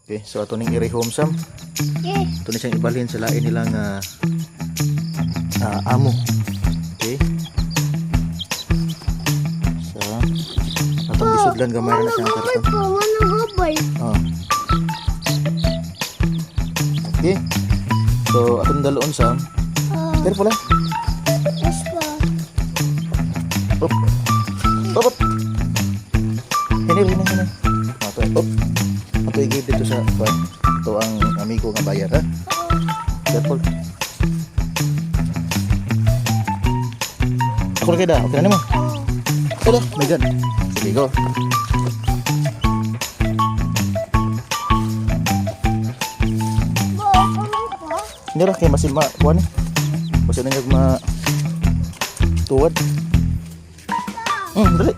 Okay, so ato ning i-rehome sam. Ito na siyang ibalhin sa lain nilang amo. Okay. So, atong gisudlan gamay na siyang karton. Oh. Okay. So, atong daloon sam. Careful lang. Up. Up, up. Hini. Ato, up. Ato i-give dito sa kwan. Ito ang amigo nga bayar, ha? Careful. Ako lang kayo da. Okay na mo. Ito, my God. Sige, go. Hindi lang kayo masin kuwan eh. Masin na nyo tuwad. Dali.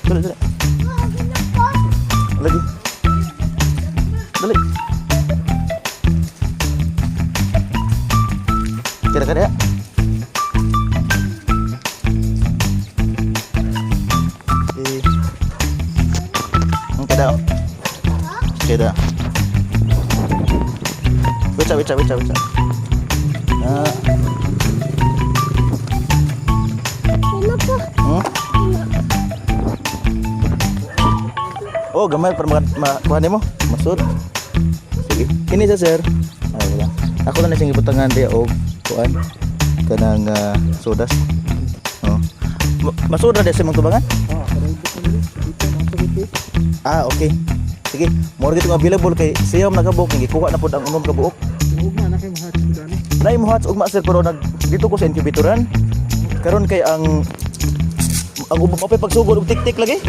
Dali. Lagi. Dali. Kira-kira ya. Kada. Baca. Nah. Kenapa? Oh, gamay para kuhanin mo. Masud. Sige. Kini sa sir. Ay, wala. Ako na siyang ibutangan dia og kuan kanang sodas. Oh. Masud na dia sa mong tubangan? Ah, okay. Sige, more gito available kay siya man nagabok ngi kuha na pud ang unom ka buok. Ugma na kay mahat gani. Nay mo hats ugma sir pero dito ko sa incubatoran. Karon kay ang ubang mapay pagsugod og tik-tik lagi.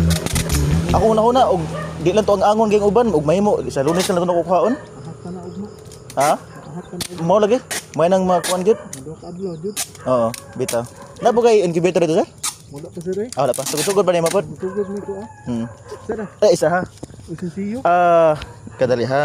Ako una og di lang to ang angon kay uban og mahimo sa Lunes na lang ko kuhaon. Ahat ka na ugma. Ha? Ahat ka na. Mo lagi. May nang makuan gyud. Dok adlaw jud. Oo, bitaw. Nabo kay incubator dito sir? Wala pa sir eh. Ah, wala pa. Sugod ba ni mapod? Tugod mi ko ah. Hmm. Sir ah. Isa ha. Usinsiyo. Kadali ha.